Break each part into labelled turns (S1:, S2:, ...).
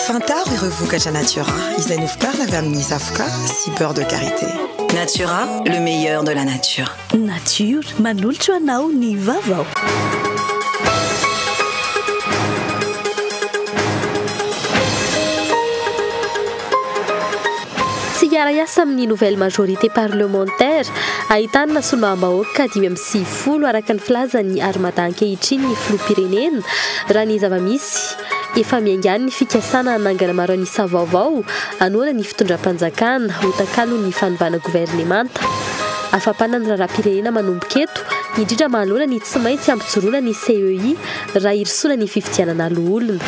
S1: Fantaro ireo vokatra Natura izay novokarina avy amin'ny zavoka sy beurre de karité. Natura, le meilleur de la nature.
S2: Nature, manolotra anao ny vavao.
S3: Iasa amin'ny nouvelle majorité parlementaire ahitana solombam-bahoaka 540 araka ny filazan'ny Armadan ankehitriny ny filoham-pirenena raha ny zava-misy efa miaingana ny fikasana hanangana maro an'isa vaovao anoana ny fitondram-panjakana ho takalo ny fanovana gouvernemanta afa-pana ny raharaham-pirenena manomboka eto indrindra manoloana ny tsy maintsy ampijoroana ny CEI raha irisoana ny fifidianana aloolona.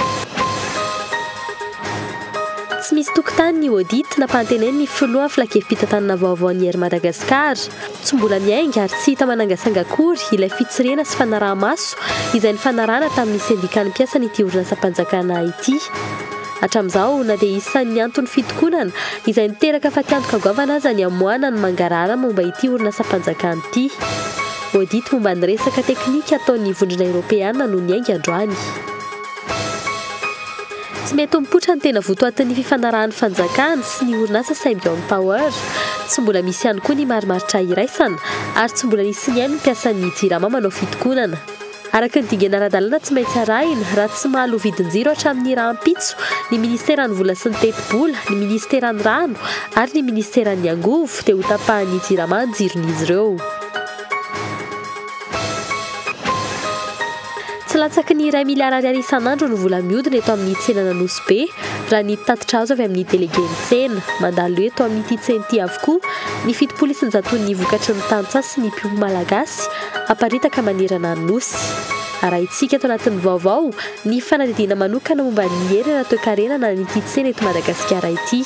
S3: Tsy misy tokotany ny audit nampantenen'ny filoha filakevim-pitantanana vaovao an'i Madagasikara tsy mbola miainga ary tsy hita manangasanga akory ilay fitsirena sy fanaraha-maso izay ny fanarahana tamin'ny sendikany mpiasa n'ity orinasa-mpanjakana ity. Hatramin'izao na dia isan'ny antony fitokonana izay niteraka fa tiantoka goavana aza ny amoana ny mangarara momba ity orinasa-mpanjakana ity. Audit momba ny resaka teknika ataon'ny vondrona Eoropeana no niainga androany. Tsy mety mipoitra ny tena votoatin'ny fifanarahan'ny fanjakana sy ny orinasa Symbion Power. Tsy mbola misy ihany koa ny marimaritra iraisana ary tsy mbola nisy ihany mpiasan'ny jirama manao fitokonana. Araka ny dingana ara-dalàna tsy maintsy arahina raha tsy mahalo vidin-jiro hatramin'ny rahampitso ny ministeran'ny vola sy ny teti-bola, ny ministeran'ny rano ary ny ministeran'ny angovo dia ho tapahan'ny jirama ny jiron'izy ireo. Tsy latsaky ny 1 miliara ariary isan'andro ny vola mihodina eto amin'ny tsenana Nosy Be raha ny tatitra azo avy amin'ny délégué ny tsena. Mandalo eto amin'ity tsena ity avokoa ny fitopolo isan-jaton'ny ny vokatry ny tantsaha sy ny mpiomo malagasy aparitaka manerana ny nosy. Arahitsika eto anatin'ny vaovao ny fanadidina manokana momba ny hery ara-toe-karenana n'ity tsena eto Madagasikara ity.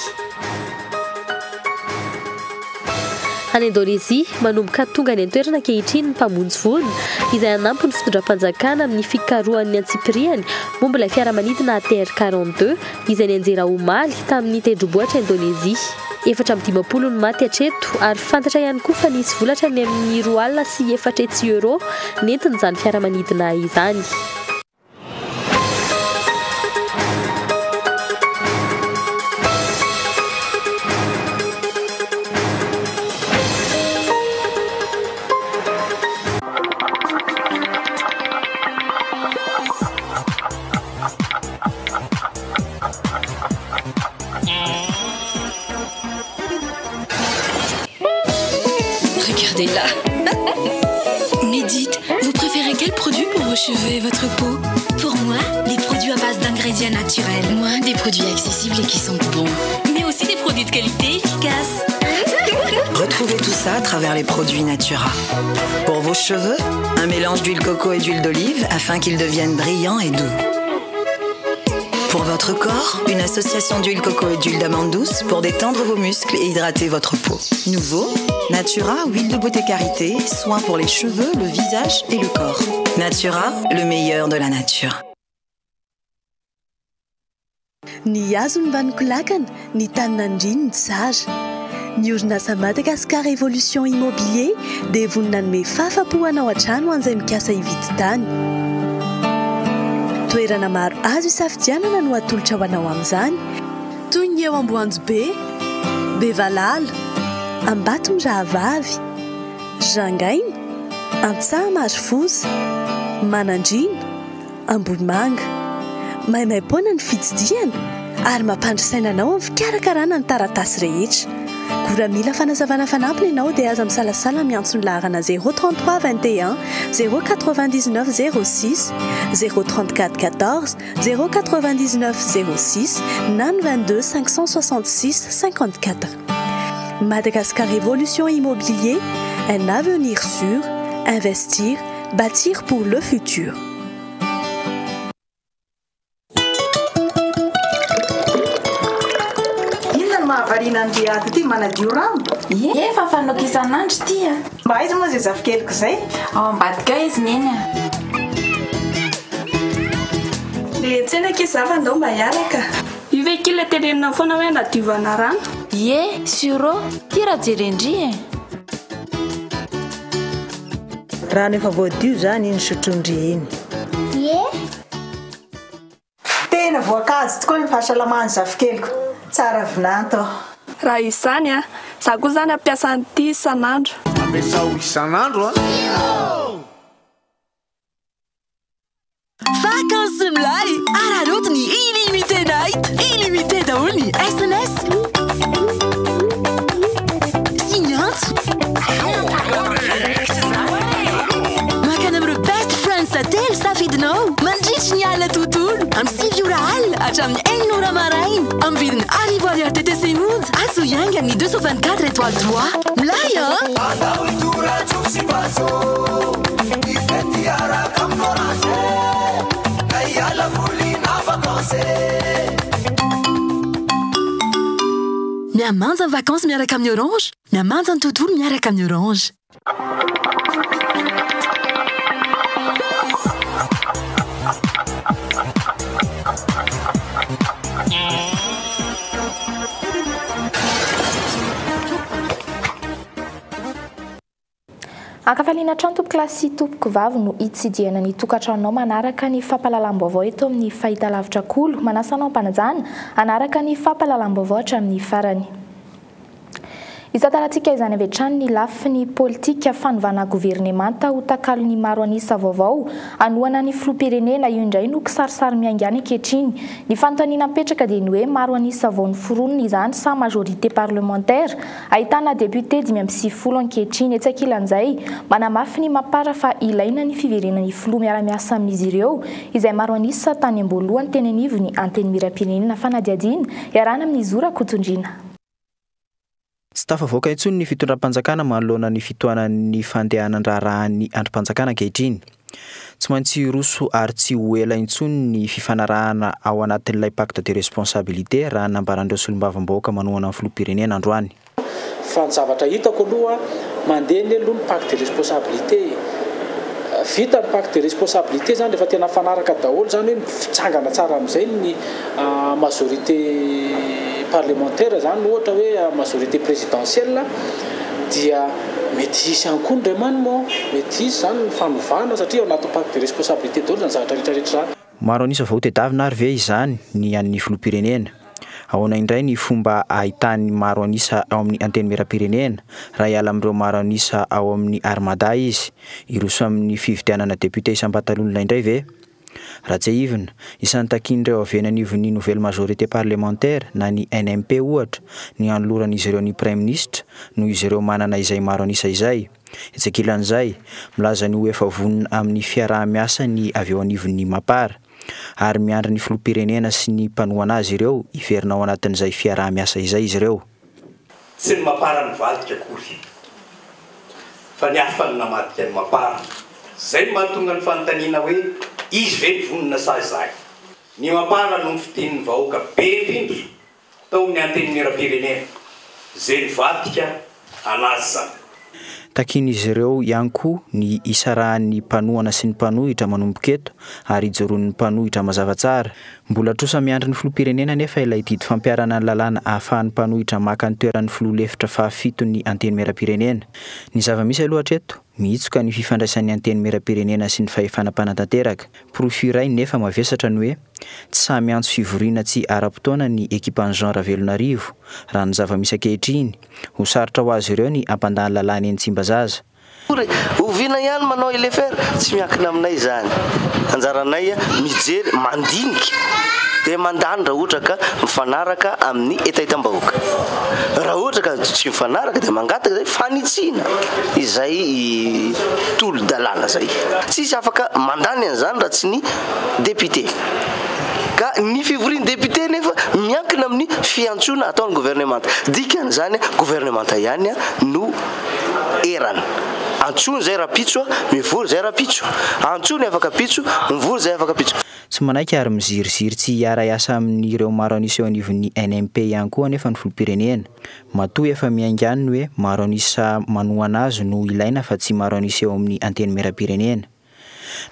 S3: Any Indonésia manomboka tonga ny antoerana ankehitriny ny mpamonjy vola izay hanampy ny fitondram-panjakana amin'ny fikarohan'ny antsipiriany momba ilay fiaramanidina ATR-42 izay nianjera omaly tamin'ny tendrombohitra Indonésia. 420 ny maty hatreto ary fantatra ihany koa fa nisy volatra ny amin'ny €4 sy €4 nentin'izany fiaramanidina izany.
S4: Regardez-la. Mais dites, vous préférez quel produit pour vos cheveux et votre peau?
S5: Pour moi, les produits à base d'ingrédients naturels.
S4: Moi, des produits accessibles et qui sentent bon.
S5: Mais aussi des produits de qualité efficaces.
S1: Retrouvez tout ça à travers les produits Natura. Pour vos cheveux, un mélange d'huile coco et d'huile d'olive afin qu'ils deviennent brillants et doux. Pour votre corps, une association d'huile coco et d'huile d'amande douce pour détendre vos muscles et hydrater votre peau. Nouveau, Natura, huile de beauté karité, soin pour les cheveux, le visage et le corps. Natura, le meilleur de la nature.
S2: Ny hazo ny vaniko lakana, ny taninandriny ny tsara. Ny orinasa Madagascar Évolution Immobilier dia vonina anome fahafa-po anao an-trano an'izay mikasa hividy tany. Toerana maro azo isafidianana no atolotra ho anao amin'izany toy ny eo Amboanjobe, Bevalala, Ambatondrahavavy, Rangaina, Antsahamarifosy, Manandrina, Ambohimanga. Maimaimpona ny fitsidiana ary mampandrisaina anao amin'ny fikarakarana ny taratasy rehetra. Koa mila fanazavana fanampiny ianao dia aza misalasala miantso ny laharana 033 21 099 06 034 14 099 06 na 22 566 54. Madagascar Évolution Immobilier, un avenir sûr, investir, bâtir pour le futur.
S6: Mahavarina ty manadio rano.
S7: Efa fanao isan'andro ty a.
S6: Mba aiza moa zay zafikeliko zay?
S7: Ao ambadika izy neny a.
S6: Le tsena ke zava ndao mba hiaraka.
S8: Io ve kila terenina foana hoe nadiovana rano?
S7: Ie, suro, ty raha jerendry e.
S9: Rano efa voadio zany iny sotrondry iny.
S6: Te tena voankazo tokoa ny fahasalamany zafikeliko tsara vinanto
S8: raha izany a za koa zany ampiasa an'ity isan'andro
S9: ampiasao isan'andro
S1: Vacances Mlai araroto ny illimité night illimité daholo ny SMS signante makana amiro best friends telo safidinao mandritry ny ala tontolo amin'ny 6 ora alina hatramin'ny 1 ora maraina amin'ny vidiny arivo ariary TTC monja azo ianga amin'ny 224 étoiles 3 Mlai Miamanja ny vacances miaraka amin'ny Orange, miamanja ny tontolo miaraka amin'ny Orange.
S10: Akafaliana trano tompoko lasy tompoko vavy no hitsidiana ny tokantranonao manaraka ny fampahalalam-baovao eto amin'ny fahitalavitra kolo manasanao mpanajana anaraka ny fampahalalam-baovao hatramin'ny farany. Izataratsika izany avy hatrany ny lafiny politika fanovana governemanta ho takalony maro anisa vaovao anoana ny filoham-pirenena io indray no kisarisary miaingana ankehitriny ny fanontaniana mipetraka dia ny hoe maro anisa vao ny foronina izany sa majorité parlementaire ahitana député 520 ankehitriny etsy ankilan'izay manamafy ny mapara fa ilaina ny fiverenana ny filoha miara-miasa amin'izy ireo izay maro anisa tany am-boalohany teny anivo ny anteny miram-pirenena fanadiadiana iarana amin'ny zora kotondrina.
S11: Tsy tafavoaka intsony ny fitondram-panjakana manoloana ny fitohanan'ny fandehanan-draharahan'ny androm-panjakana ankehitriny. Tsy maintsy roso ary tsy ho ela intsony ny fifanarahana ao anatin'ilay pacte de responsabilité raha nambarandreo solombavam-bahoaka manohana amin'ny filoham-pirenena androany.
S12: Fa ny zavatra hitako aloha mandeha ny aloha ny pacte de responsabilité. Vita ny pacte de responsabilité zany rehefa tena fanaraka daholo zany hoe fitsangana tsara amin'izay ny majorité parlementaire zany ohatra hoe majorité présidentielle dia mety hisy ihany koa ny remano mety hisy zany ny fanovana satria ao anaty pacte de responsabilité daholo zany zavatra rehetrarehetra zany.
S11: Maro anisa vao tedavina ary ve izany ny an'ny filoham-pirenena. Ahoana indray ny fomba ahitany maro anisa ao amin'ny anteny miram-pirenena raha hiala amin'ireo maro anisa ao amin'ny armada izy iroso amin'ny fividianana député isam-batalolona indray ve? Raha tsy ivina isan'ny takin'ireo avenan'ivon'ny nouvelle majorité parlementaire na ny NMP ohatra ny anoloran'izy ireo ny prime ministre noho izy ireo manana izay maro anisa izay. Etsy ankilan'izay milaza ny ho efa vonona amin'ny fiaraha-miasa ny avy eo anivon'ny mapara ary miandry ny filoham-pirenena sy ny mpanohana azy ireo hiverina ao anatin'izay fiaraha-miasa izay izy ireo.
S13: Tsy ny mapara ny vadika akory fa ny hafa ny namadika ny mapara zay mahatonga ny fanontaniana hoe izy ve ny vonona sa izay. Ny mapara no fitenin'ny vahoaka be indrindra tao amin'ny anteny miram-pirenena zay ny vadika anazy zany.
S11: Takin'izy ireo ihany koa ny isarahan'ny mpanohana sy ny mpanohitra manomboka eto ary ijoroan'ny mpanohitra mazava tsara. Mbola trosa miandry ny filoham-pirenena nefa ilay didy fampiarana ny lalàna ahafahan'ny mpanohitra maka ny toeran'ny filoha lefitra fahafito ny anteny miram-pirenena. Ny zava-misy aloha hatreto miitsoka ny fifandraisan'ny anteny miram-pirenena sy ny fahefana-panatanteraka. Profil iray nefa mavesatra ny hoe tsy samy antso fivoriana tsy ara-potoana ny ekipan'ny Jean Ravelonarivo raha ny zava-misy ankehitriny ho sarotra ho azy ireo ny ampandany lalàna eny Tsimbazaza.
S14: Ovina ihany manao elefer tsy miankina aminay zany. Anjaranay mijery mandinika dia mandany raha ohatra ka mifanaraka amin'ny hetaheta-bahoaka. Raha ohatra ka tsy mifanaraka dia mangataka zay fanitsina izay tolo-dalàna zay. Tsisy afaka mandany an'izany raha tsy ny député. Ka ny fivorian'ny député nefa miankina amin'ny fiantsoana ataon'ny gouvernemanta. Dikan'izany gouvernemanta ihany no erana. Antsoiny zay rapitso, mivory zay rapitso. Antsony afaka pitso, mivory zay afaka pitso.
S11: Tsy manaiky ary miziriziry tsy hiara-iasa amin'ireo maro anisa eo anivon'ny NMP ihany koa nefa ny filoham-pirenena. Matoa efa miaingany hoe maro anisa manohana azy no ilaina fa tsy maro anisa eo amin'ny anteny miram-pirenena.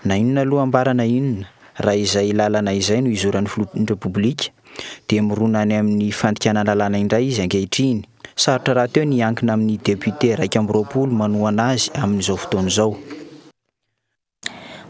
S11: Na inona aloha ambarana inona raha izay lalana izay no izoran'ny filohan'ny repoblika dia mirona any amin'ny fandikanana lalàna indray izy ankehitriny. Sarotra raha teo ny ankina amin'ny député 220 manohana azy amin'izao fotoana izao.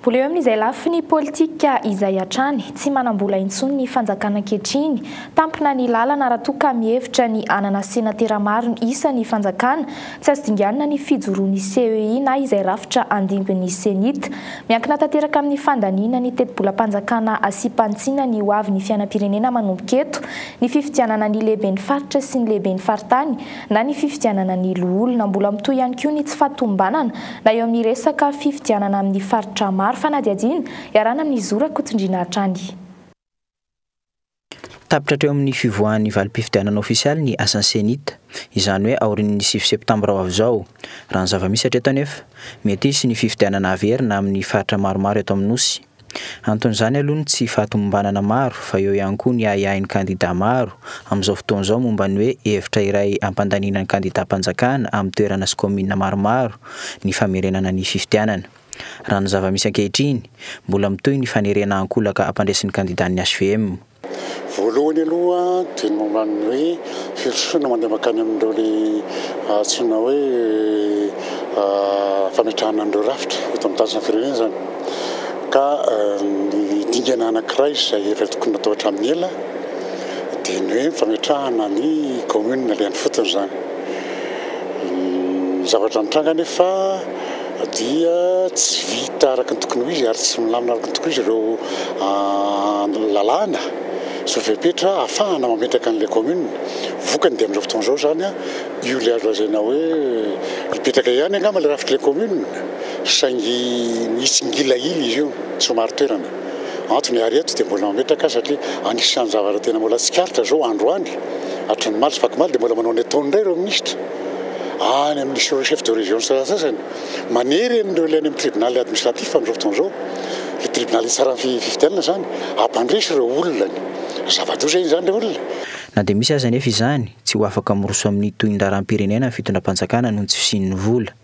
S10: Mbola eo amin'izay lafiny politika izay hatrany tsy manambola intsony ny fanjakana ankehitriny tampina ny lalana raha toa ka mihevitra ny anana senatera maro isa ny fanjakana tsy azo dinganina ny fijoroan'ny CEI na izay rafitra andimbin'ny senita miankina tanteraka amin'ny fandaniana ny teti-bolam-panjakana asipantsina ny hoavy ny fiainam-pirenena manomboka eto ny fifidianana ny lehiben'ny faritra sy ny lehiben'ny faritany na ny fifidianana ny loholona mbola mitohy ihany koa ny tsy fahatombanana na eo amin'ny resaka fifidianana amin'ny faritra maro fanadiadiana iarana amin'ny zora kotondrina hatrany.
S11: Tapitra teo amin'ny fivoahan'ny valim-pifidianana ofisialy ny asan'ny senita izany hoe aorian'ny 9 septambra ho avy izao raha ny zava-misy hatreto anefa mety hisy ny fifidianana averina amin'ny faritra maromaro eto amin'ny nosy. Anton'izany aloha ny tsy fahatombanana maro fa eo ihany koa ny ahiahin'ny kandida maro amin'izao fotoana izao momba ny hoe hevitra iray ampandaniana ny kandida-mpanjakana amin'ny toerana sy komina maromaro ny famerenana ny fifidianana. Raha ny zava-misy ankehitriny mbola mitohy ny fanerena ankolaka ampandraisin'ny kandidan'ny HVM.
S15: Voalohany aloha dia ny momba ny hoe firosoana mandeha makany amin'ireo le antsoina hoe fametrahana an'ireo rafitra eto amin'ny tanjona firenena zany ka ny dingana anankiray izay efa tokony natao hatramin'ny ela dia ny hoe fametrahana ny commune le any fotony zany. Zavatra nitranga nefa dia tsy vita araka ny tokony ho izy ary tsy milamina araka ny tokony izy ireo lalàna sofepetra ahafahana mametraka an'ilay commune vokany dia amin'izao fotoana izao zany io le azo lazaina hoe hipetraka ihany angamba le rafitra le commune saingy misy ngila ily izy io tsy maro toerana antony ary eto dia mbola mametraka satria anisan'ny zavatra tena mbola tsikaritra zao androany hatran'ny maly sy fakimaly dia mbola manao ny ataony indray ireo ministra any amin'ny chef de région sasasany manery amin'ireo ilainy amin'ny tribunal administratif amin'izao fotoana izao le tribunal tsara fifidianana zany ampandresy ireo olonany zava-doza zany zany le olona.
S11: Na dia misy aza nefa izany tsy ho afaka miroso amin'ny tohin-daram-pirenena ny fitondram-panjakana noho ny tsy fisian'ny vola.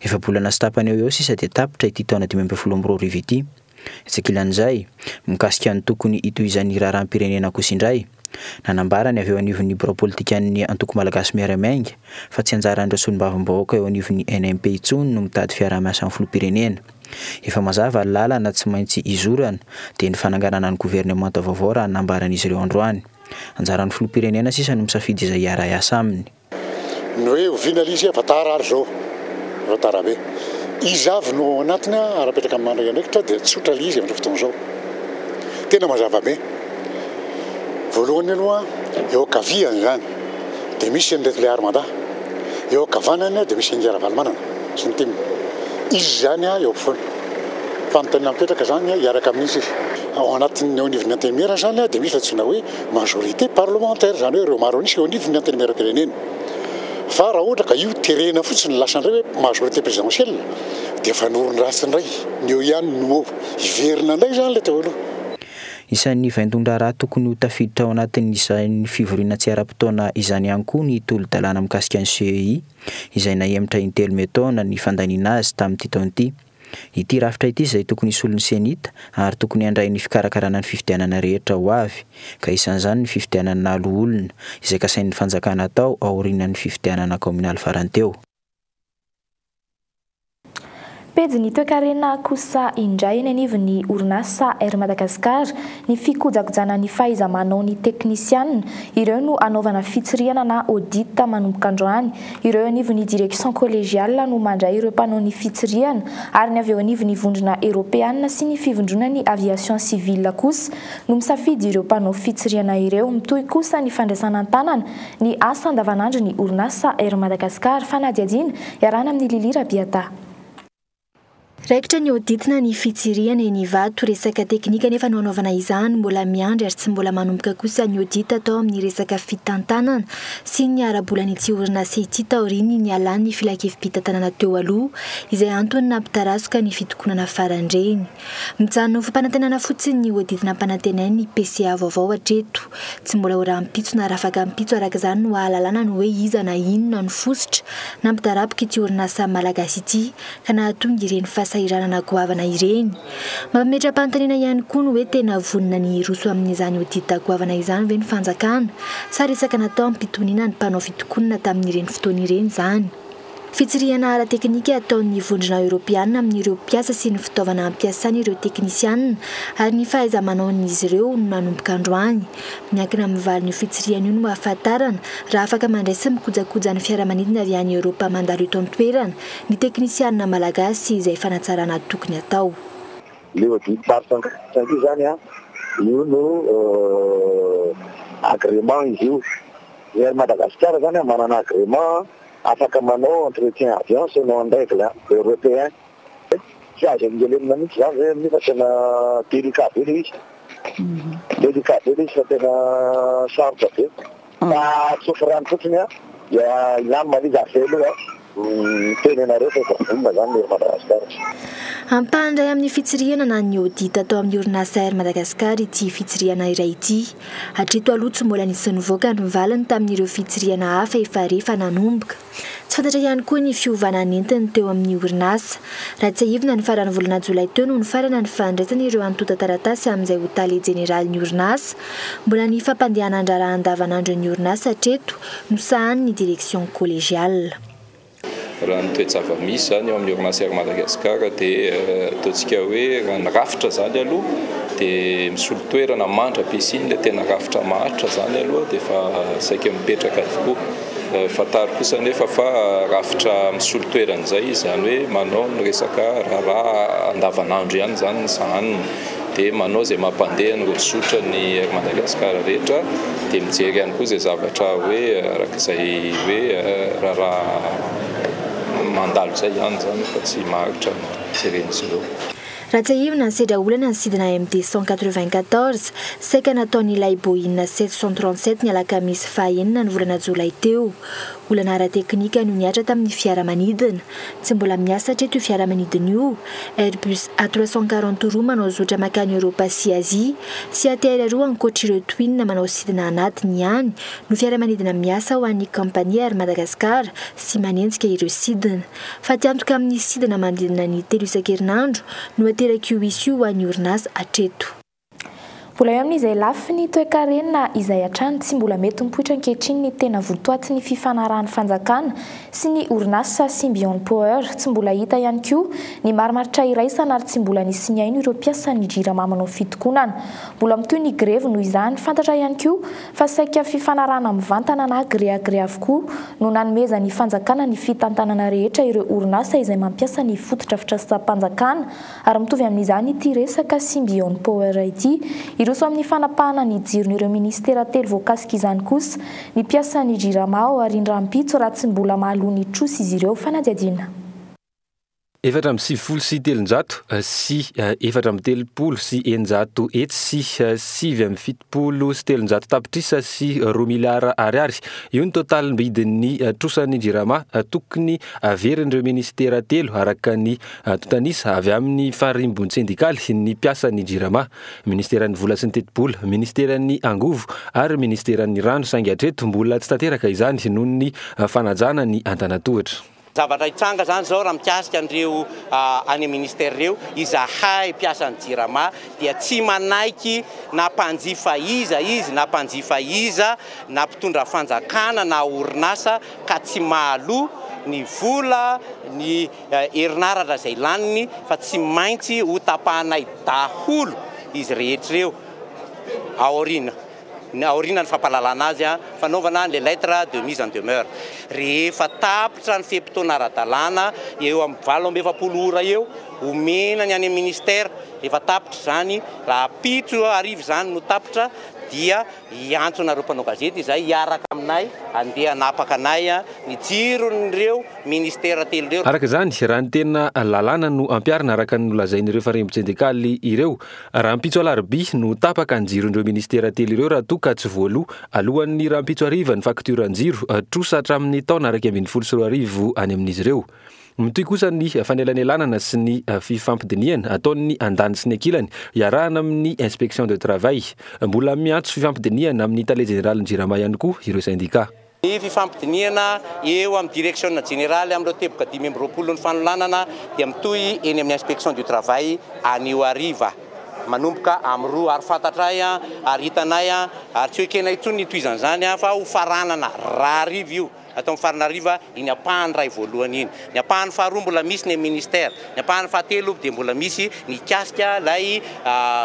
S11: Efa bolana sy tapany eo sisa dia tapitra ity taona 2024 ity. Itsakilan'izay mikasika ny tokony hitohizan'ny raharam-pirenena kosa indray. Nanambara ny avy eo anivon'ny biro politikan'ny antoko malagasy miaramainga fa tsy anjaran'ireo solombavam-bahoaka eo anivon'ny NMP intsony no mitady fiaraha-miasa amin'ny filoham-pirenena. Efa mazava ny lalana tsy maintsy izorana dia ny fananganana ny gouvernemanta vaovao raha nambaran'izy ireo androany. Anjaran'ny filoham-pirenena sisa no misafidy izay hiara-iasa aminy.
S15: Ny hoe oviana izy efa tara ary zao efa tara be izy avy no anatiny arapetraka amin'ny mandray andraikitra dia tsotra le izy amin'izao fotoana izao tena mazava be. Voalohany aloha eo kaviany zany dia misy an'ilay le armada eo kavanany dia misy angera valmanana sy ny timina izy zany eo ampofoana fanontaniana mipetraka zany hiaraka amin'izy izy ao anatin'ny eo anivon'ny antenimera zany dia misy antsoina hoe majorité parlementaire zany hoe ireo maro anisy eo anivon'ny antenimera-pirenena fa raha ohatra ka io terena fotsiny lasa indray hoe majorité présidentielle dia efa norony ratsy indray ny eo ihany no hiverina indray zany le teo aloha.
S11: Isan'ny vaintondra raha tokony ho tafiditra ao anatin'izany fivoriana tsy ara-potoana izany ihany koa ny tolo-dalàna mikasika ny CEI izay nahemitra intelo metaona ny fandaniana azy tamin'ity taona ity. Ity rafitra ity izay tokony hisolon'ny senita ary tokony handray ny fikarakarana ny fifidianana rehetra ho avy ka isan'izany ny fifidianana loholona izay kasain'ny fanjakana tao aorianan'ny fifidianana communal farany teo.
S10: Pejy ny toekarena kosa indray eny anivon'ny orinasa Air Madagascar ny fikojakojana ny fahaiza-manao ny teknisianina ireo no anaovana fitsiriana na audit manomboka androany ireo anivon'ny direction collégiale no mandray ireo mpanao ny fitsiriana ary ny avy eo anivon'ny vondrona européenne sy ny fivondrona ny aviation civile kosa no misafidy ireo mpanao fitsiriana ireo mitohy kosa ny fandraisana an-tanana ny asa andavanandro ny orinasa Air Madagascar fanadiadiana iarana amin'ny Lilira Biata.
S16: Raikitra ny auditina ny fitsiriana eny Ivato resaka teknika nefa no anaovana izany mbola miandry ary tsy mbola manomboka kosa ny audit atao amin'ny resaka fitantanana sy ny arabolany ity orinasa ity taoriny ny alany ny filakevim-pitantanana teo aloha izay antony nampitarasoka ny fitokonana farandreny. Mijanona ho fampanantenana fotsiny ny auditina mpanantenainy ny PCA vaovao hatreto tsy mbola ho rahampitso na rafaka mpitso araka izany no ahalalana ny hoe iza na inona no fositra nampitarapoka ity orinasa malagasy ity ka nahatonga ireny sahiranana goavana ireny. Mametra-panontaniana ihany koa no hoe tena vonina ny roso amin'izany audit goavana izany ve ny fanjakana sa resaka natao ampitoniana ny mpanao fitokonana tamin'ireny fotoana ireny zany. Fitsiriana ara-teknika ataon'ny vondrona Europiana amin'ireo mpiasa sy ny fitaovana ampiasan'ireo teknisianina ary ny fahaiza-manaon'izy ireo no manomboka androany. Miankina amin'ny valin'io fitsiriana io no ahafantarana raha afaka mandray sy mikojakoja ny fiaramanidina avy any Europa mandalo eto an-toerana ny teknisianina malagasy izay fanatsarana tokony atao.
S17: Le audit par io zany io no agrément izy io. Ery Madagascar zany manana agrément afaka manao entretien avion selon les règles européennes. Tsy azo amin'ngelena mihitsy zany zay amin'io fa tena délicat be le izy. Délicat be le izy fa tena sarotra be. Fa tsofirany fotsiny dia ilany maliza afelo tenenareo fa vonona zany le Madagascar.
S16: Ampandray amin'ny fitsiriana na ny audit atao amin'ny orinasa Air Madagascar ity fitsiriana iray ity. Hatreto aloha tsy mbola nisy nivoaka ny valiny tamin'ireo fitsiriana hafa efa rehefa nanomboka. Tsy fantatra ihany koa ny fiovana nentiny teo amin'ny orinasa. Raha tsy ahivina ny farany volana Jolay teo no ny farana ny fandraisana ireo antota taratasy amin'izay hotale jeneraly ny orinasa. Mbola ny fampandehana andraraha andavanandro ny orinasa hatreto no sahan'ny direksion collégiale.
S18: Raha ny toetsava-misy zany eo amin'ny orinasa Air Madagascar dia ataontsika hoe raha ny rafitra zany aloha dia misolo toerana mantra be siny ilay tena rafitra maharitra zany aloha dia efa saika mipetraka avokoa. Fataro kosa nefa fa rafitra misolo toerana izay zany hoe manao ny resaka raha andavanandro ihany zany ny sahaniny. Dia manao izay mampandeha ny rosotra ny Air Madagascar rehetra dia mijery ihany koa izay zavatra hoe arak'izay hoe raha mandalo zay ihany zany fa tsy maharitra jeren'izy ireo.
S16: Raha tsy ahivina ny sedra olana ny sidina MD 194 saika nataon'ilay Boeing 737 ny alakamisy fahaenina ny volana Jolay teo. Olana ara-teknika no niatra tamin'ny fiaramanidina. Tsy mbola miasa hatreto io fiaramanidina io. Airbus A340 manao zotra makany Europa sy Azia sy ATR ankoatr'ireo Twin manao sidina anatiny ihany no fiaramanidina miasa ho an'ny kompania Air Madagascar sy manenjika ireo sidina. Fa tiantoka amin'ny sidina manodidina ny 3 isan-kerinandro no ateraka io isy io ho an'ny orinasa hatreto.
S10: Mbola eo amin'izay lafiny toe-karena izay hatrany tsy mbola mety mipoitra ankehitriny ny tena votoaty ny fifanarahan'ny fanjakana sy ny orinasa Symbion Power tsy mbola hita ihany koa ny marimaritra iraisana ary tsy mbola nisy ny aino ireo mpiasan'ny JIRAMA manao fitokonana. Mbola mitoy ny grevy noho izany fantatra ihany koa fa saika fifanarahana mivantana na gré avokoa no nanomeza ny fanjakana ny fitantanana rehetra ireo orinasa izay mampiasa ny fototra fitratsam-panjakana ary mitovy amin'izany ity resaka Symbion Power ity. Iroso amin'ny fanapahana ny jiron'ireo ministera telo voakasika izany kosa ny mpiasan'ny JIRAMA ao arindram-pitso raha tsy mbola mahalony trosa izy ireo fanadihadiana.
S19: 470 sy 700 sy 430 sy 100 hetsy sy 770 sy 700 tapitrisa sy 2 miliara ariary. Io ny total mbidin'ny trosan'ny JIRAMA tokony averin'ireo ministera telo araka ny totanisa avy amin'ny farimbony sindikaly ny mpiasan'ny JIRAMA. Ministeran'ny vola sy ny tetibola, ministeran'ny angovo ary ministeran'ny rano saingy hatreto mbola tsy tanteraka izany noho ny fanajana ny antanatohatra.
S20: Zavatra hitsanga zany zao raha mikasika an'ireo any ministère ireo izahay mpiasan'ny JIRAMA dia tsy manaiky na mpanjifa iza izy na mpanjifa iza na mpitondra fanjakana na orinasa ka tsy mahaloa ny vola ny herinaratra izay laniny fa tsy maintsy ho tapahanay daholo izy rehetra ireo aorina ny fampalalana azy fanaovana les lettres de mise en demeure. Rehefa tapitra ny fepitona ara-dalàna eo amin'ny 7 ora eo omena ny any ministère rehefa tapitra zany raha pitso arivo zany no tapitra dia iantsona ireo mpanao gazety izay hiaraka aminay andeha hanapaka anay ny jiron'ireo ministera telo ireo.
S19: Araka izany raha ny tena lalàna no ampiarina araka ny nolazain'ireo farimbon-tsindikaly ireo raha mpitso alarobia no tapaka ny jiron'ireo ministera telo ireo raha toka tsy voaloha alohan'ny raha mpitso ariva ny fakturan-jiro trosa hatramin'ny taona araka 24 any amin'izy ireo. Mitoy kosa ny fanelanelana sy ny fifampidiniana ataon'ny andany sy ny ankilany iarahana amin'ny inspection de travail. Mbola miantso fifampidiniana amin'ny tale général JIRAMA ihany koa ireo syndicat.
S20: Ny fifampidiniana eo amin'ny direction générale amin'ireo teboka 520 ny fanolanana dia mitoy eny amin'ny inspection du travail anio ariva. Manomboka amin'ny 2 ary fantatray ary hitanay ary tsy hoe kena intsony ny toizany zany fa ho faranana raha arivo io atao mifarinariva iny apahany ray voalohany iny. Ny apahany faharoa mbola misy ny ministère, ny apahany fahatelo dia mbola misy ny kasika lay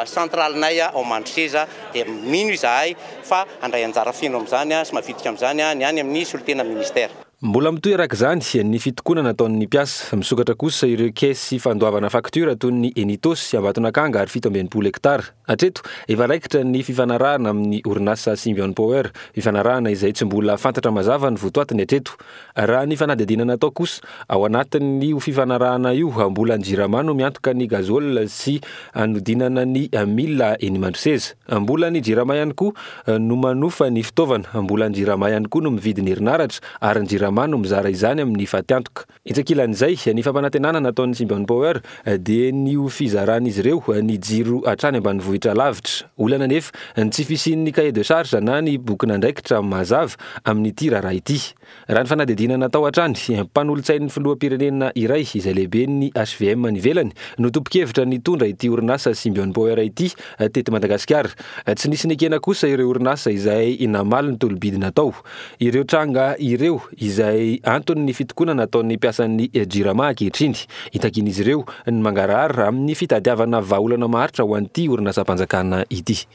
S20: centralenay ao Mandriseza. Dia mino izahay fa andray anjara feno amin'izany sy mavitrika amin'izany ny any amin'ny solitena ministère.
S19: Mbola mitoerak'izany ny fitokoana nataon'ny mpiasa misokatra kosa ireo kesy fandoavana faktura toy ny Enitos Ambatonakanga ary 7.20 hektara. Hatreto efa raikitra ny fifanarahana amin'ny orinasa Symbion Power, fifanarahana izay tsy mbola fantatra mazava ny votoatiny hatreto. Raha ny fanadihadiana natao kosa ao anatin'ny fifanarahana io mbola anjirama no miantoka ny gazole sy anodinana ny mila eny Mandriseza. Mbola ny jirama ihany koa no manofa ny fitaovana, mbola anjirama ihany koa no mividy ny herinaratra ary anjiramano mizara izany amin'ny fatiantoka. Itsakilan'izay ny fampanantenana nataon'ny Symbion Power dia ny fizaran'izy ireo ny jiro hatrany ambanivohitra lavitra. Olana nefa tsy fisian'ny cahier de charge na ny boky nandraikitra mazava amin'ity raharaha ity. Raha ny fanadihadiana natao hatrany, mpanolontsain'ny filoham-pirenena iray izay lehibe ny HVM ny velany no tompo-kevitra nitondra ity orinasa Symbion Power ity teto Madagasikara. Tsy nisy nekena kosa ireo orinasa izay namaly ny tolobidy natao. Ireo tranga ireo izay antony ny fitokoana nataon'ny mpiasan'ny jirama ankehitriny. Itakin'izy ireo ny mangarahara amin'ny fitadiavana vahaolana maharitra ho an'ity orinasa-mpanjakana ity.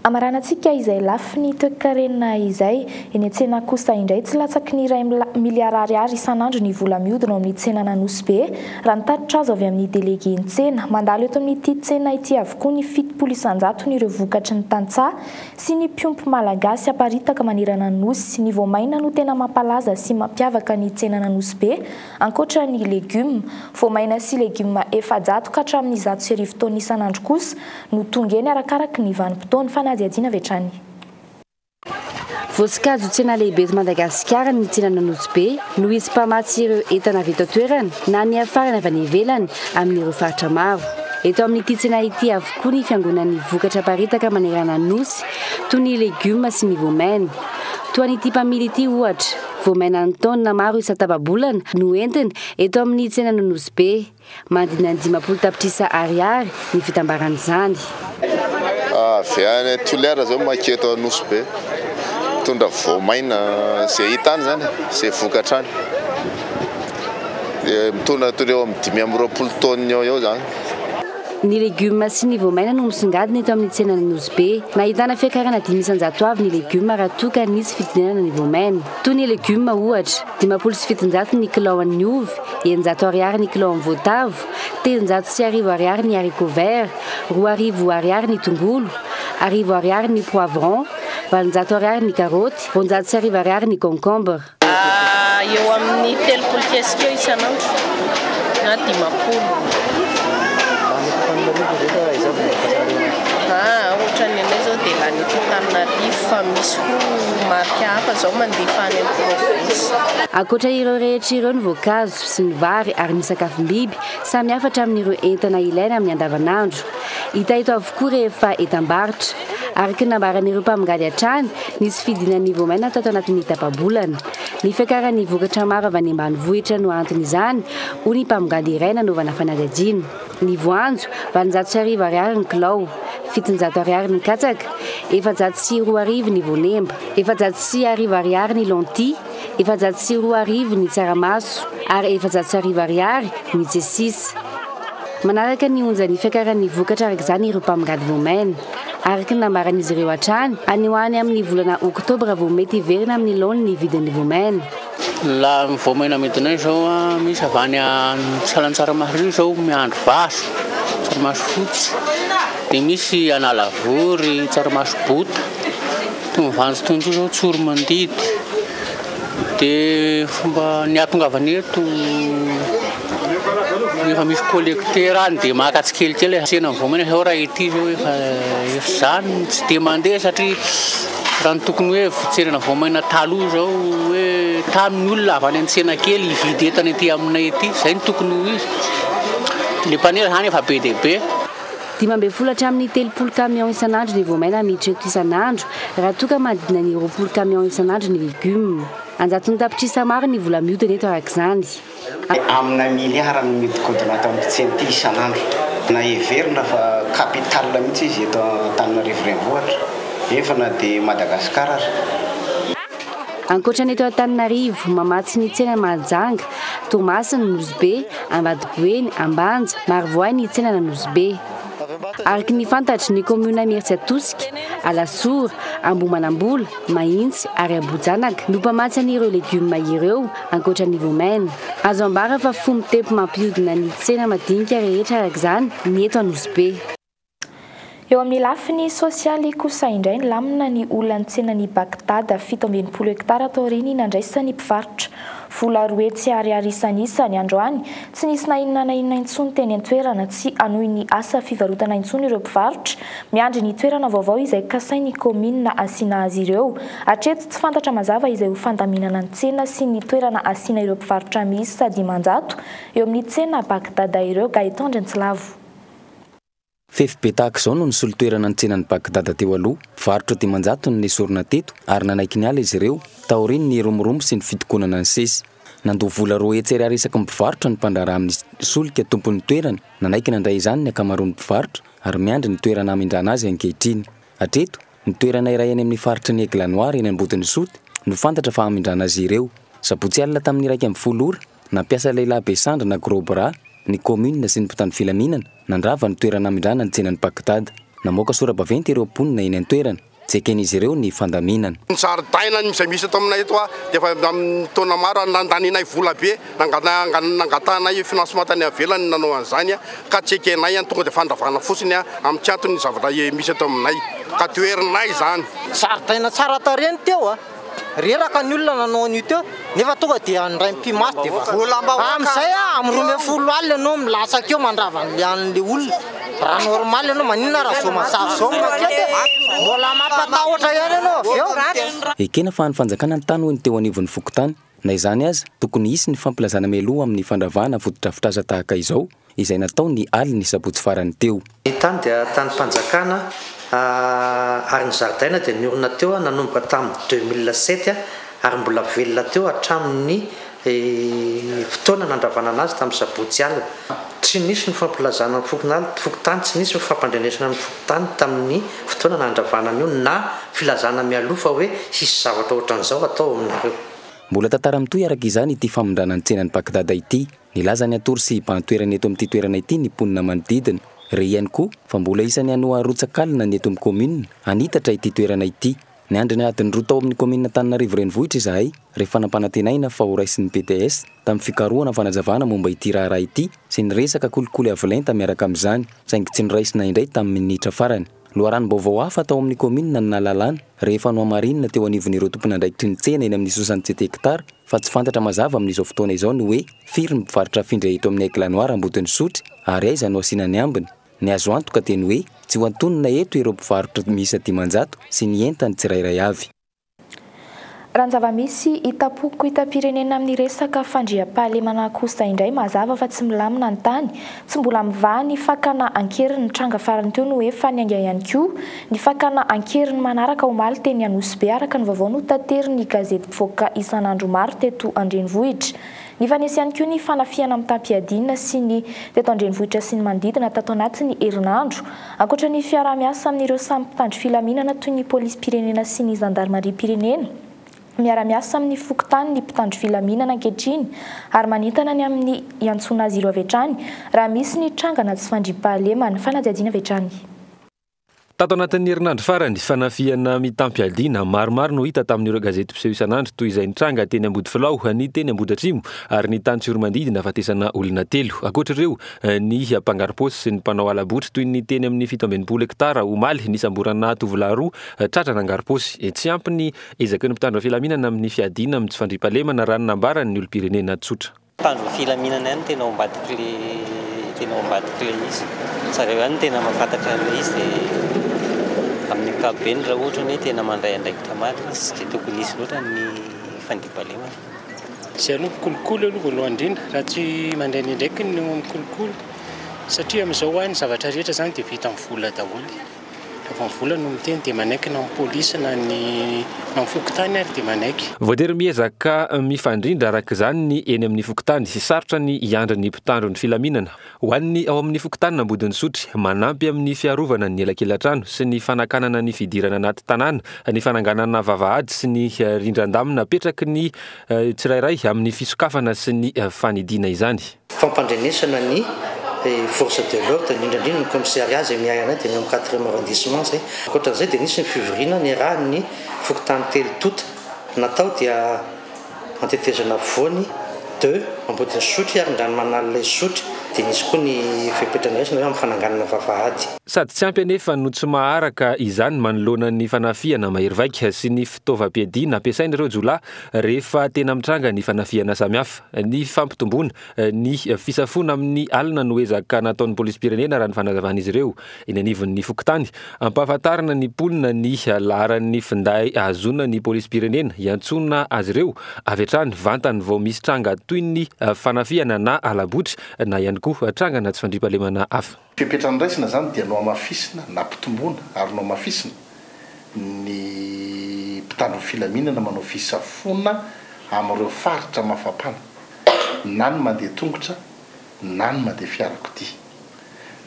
S10: Amaranantsika izay lafy ny toekarenina izay eny an-tsena kosa indray tsy latsaky ny 1 miliara ariary isan'andro ny vola mihodina amin'ny tsena Nanosbe. Raha nitatitra azo avy amin'ny délégué ny tsena, mandalo eto amin'ity tsena ity avokoa ny 700 isanjato ireo vokatry ny tantsaha sy ny mpiompy malagasy aparitaka manerana ny nosy. Ny voamaina no tena mampalaza sy mampiavaka ny tsena Nanosbe, ankoatra ny légumes. Voamaina sy légumes 400 ka hatramin'ny 100 taona isan'andro kosa no tonga eny arakaraky ny vanim-potoana.
S21: Voasikazo tsena lehibe eto Madagasikara ny tsena Nanosbe no izy mpamatsy ireo entana vita toerana na ny afarana avy any ivelany amin'ireo faritra maro. Eto amin'ity tsena ity avokoa ny fiangonan'ny vokatra aparitaka manerana ny nosy toy ny légumes sy ny voamaina. Toa n'ity mpamily ity ohatra, voamaina ny taona maro isa-tapa-bolana no entina eto amin'ny tsena Nanosbe, mandina 500 tapitrisa ariary ny fitambaran'izany.
S22: Viany tolera zao maketo Nanosbe tondra voamaina izay hitany zany, izay vokatrany. Mitondra eo amin'ny 520 taona eo zany.
S21: Ny légumes sy ny voamaina no misongadina eto amin'ny tsena Nanosbe. Nahitana fiakarana 500 avy ny légumes raha toa ka nisy fidinana ny voamaina. Toy ny légumes ohatra, 570 ny kilao ny ovy, 900 ariary ny kilao ny voatavo, 850 ariary ny haricot vert, 200 ariary ny tongolo, 100 ariary ny poivron, 400 ariary ny karoty, 400 ariary ny concombre.
S23: Eo amin'ny 30 kesika isan'andro na 500. Ohatrany anay zao dia lany Antananarivo fa misy koa marika hafa zao mandefa any amin'ny province.
S21: Ankoatra ireo rehetra ireo ny voankazo sy ny vary ary ny sakafom-biby samy hafa hatramin'ireo entana ilaina amin'ny andavanandro. Hita eto avokoa rehefa etam-barotra. Araka nambaran'ireo mpamigady hatrany, nisy fidinan'ny voamaina tato anatin'ny tapa-bolana. Ny fiakaran'ny vokatra maro avy any ambanivohitra no antony izany, hoy ny mpamigady iray nanaovana fanadihadiana. Ny voanjo 400 ariary ny kilao, 700 ariary ny katsaka, 420 ny voanemba, 410 ariary ny lentille, 420 ny tsaramaso ary 410 ariary ny tsesisa. Manaraka ny onjan'ny fiakaran'ny vokatra araka izany ireo mpamigady voamaina. Araka nambaran'izy ireo hatrany, any ho any amin'ny volana oktobra vao mety hiverina amin'ny laony ny vidin'ny voamaina.
S24: La voamaina midinay zao misy avy any salan'ny tsaramaso zao miandro vaso, tsaramaso fotsy. Dia misy analavory, tsaramaso bota, tonovanjo tonjo zao tsoro mandidy. Dia fomba ny atongavany eto efa misy collecteur any dia makatsikelikely tsena voamaina sao raha ity zao efa zany tsy dia mandeha satria raha ny tokony hoe tsena voamaina taloha zao hoe tamin'ny olona avy any an-tsena kely hividy entana ety aminay ety, izay ny tokony ho izy. Ny mpanera zany efa be dia be.
S21: 12 hatramin'ny 30 camion isan'andro ny voamaina miditra eto isan'andro, raha toa ka manodidina ny 20 camion isan'andro ny légumes. 100 tapitrisa maro ny vola mihodina eto araka izany.
S25: Amina miliara no miodikodina ato amin'ny tsena ity isan'andro. Na heverina fa capital mihitsy izy eto Antananarivo renivohitra, efa na dia Madagasikara.
S21: ankoatrany eto Antananarivo mamatsy ny tsena Mahajanga, Tomasiny, Nosbe, Ambadiboeny, Ambanja, Marivoay ny tsena Nosbe. Araky ny fantatry ny commune Mirtsiatosika, Alasoura, Ambomanambola, Mahintsy ary Abojanaka no mpamatsy an'ireo legioma ireo ankoatran'ny vomaina. Azo ambara fa fomba tempo mampihodina ny tsena madinika rehetra araka izany ny eto Nosbe.
S10: Eo amin'ny lafiny sosialy kosa indray lamina ny olona tsenany Bagdad 17 hektara taoriny nandraisany mpivarotra. Vola roa hetsy ariary isan'isany androany tsy nisy na inona na inona intsony teny an-toerana tsy anohy ny asa fivarotana intsony ireo mpivarotra miandry ny toerana vaovao izay kasainy komina asiana azy ireo. Hatreto tsy fantatra mazava izay ho fandaminana ny tsena sy ny toerana asiana ireo mpivarotra misy sady manjato eo amin'ny tsena Bagdad ireo. Gaetan Ndrentzilavo.
S2: Fefy tahaka izao no nisolo toerana ny tsenan'ny Bagdad teo aloha. Mpivarotra Dimanjato no nisorona teto ary nanaiky ny ala izy ireo taoriny ny romorombo sy ny fitokonana ny sesy. Nandoha vola roa hetsy ariary isaky ny mpivarotra ny mpandraraha amin'ny solika tompon'ny toerana, nanaiky nandray izany ny akamaroan'ny mpivarotra ary miandry ny toerana amindrana azy ankehitriny. Hatreto ny toerana iray any amin'ny faritra ny Aiglanoir eny Ambodiny Soty no fantatra fa amindrana azy ireo. Sabotsy alina tamin'ny 1 ora nampiasa lehilahy Besandra na Grobra ny commune sy ny mpitandro filaminana nandrava ny toerana amindrana ny tsenan'ny Bagdad. Namoaka sora-baventy ireo mponina eny an-toerana tsy eken'izy ireo ny fandaminana.
S3: Ny zaridaina izay misy ato aminay eto dia efa amin'ny taona maro nandaninay vola be nangatanay financement tany avelany nanao an'izany ka tsy ekenay tonga dia fandravana fotsiny amin'ny tiatony zavatra misy ato aminay ka toerinay izany.
S4: Zaridaina tsara tareny teo reraka ny olona nanao an'io teo nefa tonga dia andray mpimaty dia amin'izay amin'ny 12 alina anao milasaka eo mandrava an'le olona raha normal anao maninona raha zao masavy zao mbola mampatahotra ihany anao aveo.
S2: Ekena fa ny fanjakana ny tany hoy ny teo anivon'ny fokontany na izany azy tokony hisy ny fampilazana mialoha amin'ny fandravahana fotodrafitrasa tahaka izao izay natao ny aliny sabotsy farany teo.
S5: Ny tany dia tany fanjakana ary ny zaridaina dia niorina teo nanomboka tamin'ny 2007 ary mbola velona teo hatramin'ny fotoana nandravana anazy tamin'ny sabotsy alina. Tsy nisy ny fampilazana ny fokontany, tsy nisy ny fampandrenesana ny fokontany tamin'ny fotoana nandravana an'io na filazana mialoha fa hoe hisy zavatra ohatran'izao atao aminareo.
S2: Mbola tantara mitohy araka izany ity famondrana ny tsenan'ny Bagdad ity. Nilaza ny atory sy hiban-toerana eto amin'ity toerana ity ny mponina manodidina. Re ihany koa fa mbola isany anoha rotsakalina ny eto amin'ny commune anitatra ity toerana ity. Niandry ny adiny 2 tao amin'ny commune Antananarivo renivohitra izahay rehefa nampanantenaina fa ho raisin'ny PDS tamin'ny fikarohana fanazavana momba ity raharaha ity sy ny resaka kolikoly avolenta miaraka amin'izany saingy tsy noraisina indray tamin'ny minitra farany. Loharanom-baovao hafa tao amin'ny commune ny nalalana rehefa no amarinina teo anivon'ireo tompon'andraikitry ny tsena eny amin'ny 67 hektara fa tsy fantatra mazava amin'izao fotoana izao ny hoe firy ny mpivarotra afindra eto amin'ny Aiglanoir Ambodiny Soty ary aiza no asiana ny ambiny. Ny azo antoka teny hoe tsy ho antonona eto ireo mpivarotra misy Dimanjato sy ny entany tsirairay avy.
S10: Ranjava-misy itapoko itapirenena amin'ny resaka fandriam-pahalemana kosa indray mazava fa tsy milamina ny tany, tsy mbola mivaha ny fakana ankeriny tranga farany teo no hoe fanianga ihany koa ny fakana ankeriny manaraka omaly teny Nosbe araka ny vaovao no tateriny gazety mpivoaka isan'andro maro teto Andrenivohitra. Ny fanesy ihany koa ny fanafiana amin'ny tampiadina sy ny teto Andrenivohitra sy ny manodidina tato anatin'ny herinandro. Ankoatra ny fiara-miasa amin'ireo samy mpitandro filaminana toy ny polisy pirenena sy ny zandarmaria pirenena. Miara-miasa amin'ny fokontany ny mpitandro filaminana ankehitriny ary manentana ny amin'ny iantsona azy ireo avy hatrany raha misy ny trangana tsy fandriam-pahalemana. Fanadihadiana avy hatrany.
S19: Tato anatin'ny herinandro farany fanafiana mitampiadiana maromaro no hita tamin'ireo gazety mpiseho isan'andro toy izay nitranga teny Ambodifilaho, ny teny Ambohidratrimo ary ny tany Tsiorimandidina fatesana olona 3. Ankoatr'ireo ny mpangarom-paosy sy ny mpanao alabotra toy ny teny amin'ny 17 hektara omaly ny samborana tovolahy 2 tratrana angarom-paosy. Tsy ampy ny ezaka ny mpitandro filaminana amin'ny fiadina amin'ny tsy fandriam-pahalemana raha nambarany ny olo-pirenena tsotra.
S7: Mpitandro filaminana ihany tena ambadiky le izy. Sareo ihany tena mahafantatra le izy dia amin'ny ankapobeny raha ohatra hoe tena mandray andraikitra maro tsy dia tokony hisy loatra ny fandriam-pahalemana.
S26: Izay aloha kolokolo aloha voalohany indrindra raha tsy mandray ny ndraiky ny eo amin'ny kolokolo satria amin'izao any zavatra rehetra izany dia vita amin'ny vola daholo. rehefa volana no miteny dia manaiky na polisy na ny fokotany ary dia manaiky.
S19: Voatery miezaka mifandrindra araka izany ny eny amin'ny fokotany sy sarotra ny hiandra ny mpitandro ny filaminana. Ho an'ny ao amin'ny fokotany nambodiny sotry manampy amin'ny fiarovana ny elakelatrano sy ny fanakanana ny fidirana anaty tanàna, ny fananganana vavahady sy ny rindran-damina apetraky ny tsirairay amin'ny fisokafana sy ny fanidina izany.
S5: Fampandrenesana ny force de l'ordre indrindra ny commissariat zay miay anay dia ny amin'ny 4e arrondissement zay. Ankoatran'izay dia nisy ny fivoriana ny raha ny fokotany telo tota natao dia antetezana voany 2 ambodiny sotry ary ndrano manala ilay sotry dia nisy koa ny fipetranaisana amin'ny fananganana vavahady.
S19: Sady tsy ampy anefa no tsy maharaka izany manoloana ny fanafiana mahery vaika sy ny fitaovam-piadiana ampiasaina ireo jolahy rehefa tena mitranga ny fanafiana samihafa. Ny fampitomboana ny fisafona amin'ny alina no ezaka nataon'ny polisym-pirenena raha ny fanazavana izy ireo eny anivon'ny fokotany. Ampahafantarana ny mponina ny laharan'ny finday azona ny polisym-pirenena hiantsona azy ireo avy hatrany vantany vao misy tranga toy ny fanafiana na alabotry na ihany koa trangana tsy fandriam-pahalemana hafa.
S1: Fipetrany zany dia no amafisina na mpitomboana ary no amafisina ny mpitandro filaminana manao fisafona amin'ireo faritra mafapana na ny mandeha tongotra na ny mandeha fiarakodia.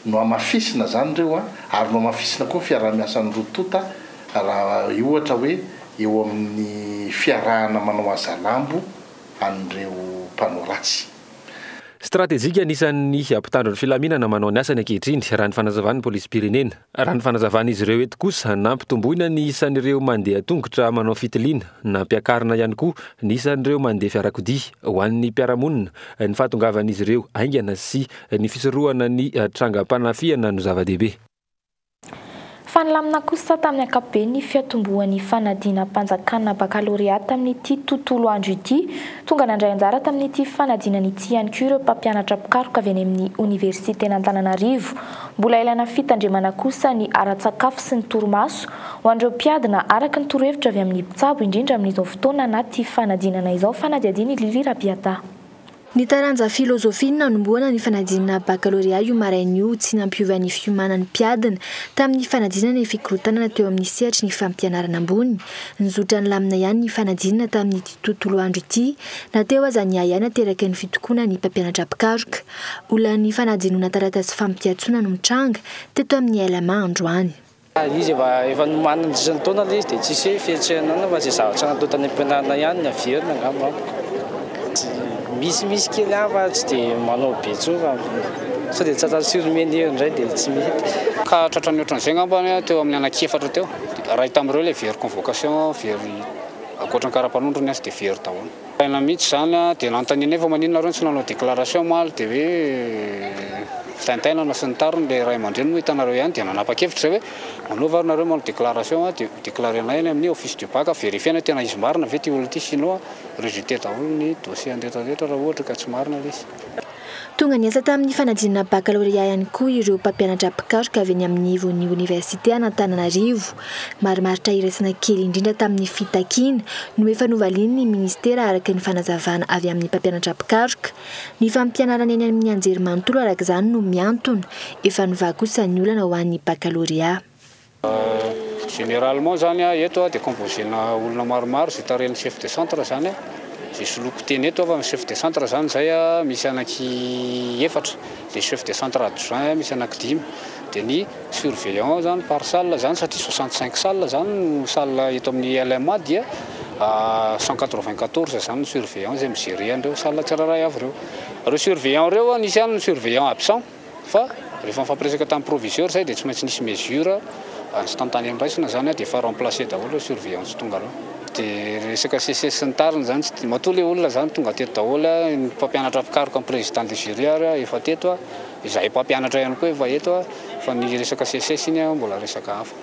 S1: No amafisina zany ireo ary no amafisina koa fiarah-miasan'ny rotota raha ohatra hoe eo amin'ny fiarahana manao azalambo an'ireo mpanao ratsy.
S19: Stratégique anisan'ny mpitandro ny filaminana manao ny asany ankehitriny raha ny fanazavan'ny polisym-pirenena. Raha ny fanazavana izy ireo eto kosa nampitomboina ny isan'ireo mandeha tongotra manao fitiliana na mpiakarina ihany koa ny isan'ireo mandeha fiarakodia ho an'ny mpiaramonina ny fahatongavan'izy ireo aingana sy ny fisorohana ny trangam-panafiana no zava-dehibe.
S10: Fanalamina kosa tamin'ny ankapobeny ny fiatombohan'ny fanadina mpanjakana baccalauréat tamin'ity tontolo andro ity tonga nandray anjara tamin'ity fanadinana ity ihany koa ireo mpampianatra mpikaroka avy any amin'ny oniversité n'Antananarivo. Mbola ilaina fitandremana kosa ny ara-tsakafo sy ny torimaso ho an'ireo mpiadina araka ny torohevitra avy amin'ny mpitsabo indrindra amin'izao fotoana anaty fanadinana izao. Fanadiadiany Lili Rabiata.
S16: Ny taranja filozofia nanomboana ny fanadinana baccalauréat io maraina io tsy nampiovan'ny fiomanan'ny mpiadina tamin'ny fanadinana fikorotanana teo amin'ny sehatry ny fampianarana ambony. Nizotra ny lamina ihany ny fanadinana tamin'ity tontolo andro ity nateo aza ny ihany ateraka ny fitokoana ny mpampianatra mpikaroka. Olan'ny fanadinona taratasy fampiatsona no mitranga teto amin'ny LMA androany.
S6: Izy efa nomanana disany taona ilay izy dia tsisy fiantsenana fa tsy zavatra natao tany ampianarana ihany ny averina angamba. Misy kely hafa tsy dia manao be tsofa sao dia tsatsa surmeny indray dia tsy mety. Ka tratrany ohatran'izay ngambany teo amin'ny anankefatra teo. Raha tamin'ireo ilay very convocation, very ankoatran'ny karapanondro ny asy dia very daholo. Aina mihitsy zany dia nanontaniana fa maninona reo tsy nanao déclaration maly dia hoe fitaintainana sy ny tariny ilay ray aman-dreny no hitanareo ihany dia nanapa-kevitra hoe manaova nareo manao déclaration dia déclarena eny amin'ny office du bac vérifiana tena izy marina ve ty olona ty sinon rejeté daholo ny dossier andretraretra raha ohatra ka tsy marina ilay izy.
S16: Tonga niasa tamin'ny fanadinana baccalauréat ihany koa ireo mpampianatra mpikaroka avy any amin'ny nivon'ny oniversité Antananarivo. Marimaritra iraisana kely indrindra tamin'ny fitakiana no efa novaliany ny ministera araka ny fanazavana avy amin'ny mpampianatra mpikaroka. Ny fampianarana eny amin'ny anjerimanontolo araka izany no miantona efa nova kosa ny olana ho an'ny baccalauréat.
S6: Généralement zany eto dia composena olona maromaro zay tarehan'ny chef de centre zany Zay loko teny eto avy chef de centre zany zay misy anaky efatra, dia chef de centre adjoint misy anaky 5, dia ny surveillant zany par salle zany satria 65 salle zany salle eto amin'ny LMA dia 194 zany surveillant zay migerer andreo salle tsiraray avy reo. Reo surveillant reo nisy any surveillant absent fa rehefa mifampiresaka tamin'ny proviseur zay dia tsy maintsy nisy mesure instantané am'raisina zany dia fa remplacer daholo surveillant tsy tonga reo. Dia resaka CC sy ny tariny zany tsy dia matoa ilay olona zany tonga teto daholo ny mpampianatra mpikaroka amin'ny président de jury efa teto izahay mpampianatra ihany koa efa eto fa ny resaka CC iny mbola resaka hafa.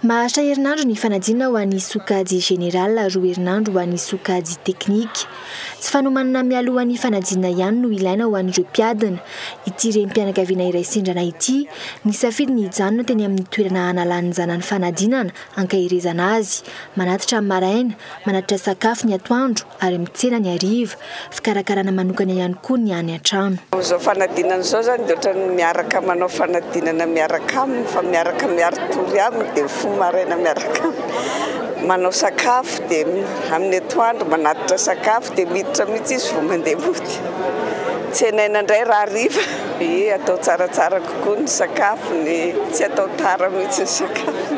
S16: Mahatra herinandro ny fanadinana ho an'ny sokajy général, roa herinandro ho an'ny sokajy teknika. Tsy fanomanana mialoha ny fanadinana ihany no ilaina ho an'ireo mpiadana. Ity renim-pianakaviana iray sendrana ity nisafidy ny hijanona teny amin'ny toerana hanalan'izana ny fanadinana hankahirezana azy, manatitra amin'ny maraina, manatitra sakafo ny atoandro ary mitsena ny hariva, fikarakarana manokana ihany koa ny any an-trano.
S8: Izao fanadinana izao zany dia ohatran'ny miaraka manao fanadinana miaraka aminy, fa miaraka miaritory aminy dia fo maraina miaraka manao sakafo dia amin'ny atoandro manatitra sakafo dia miditra mihitsy izy vao mandeha mody. Tsenaina indray raha hariva, atao tsaratsara kokoa ny sakafo, tsy atao tara mihitsy ny sakafo.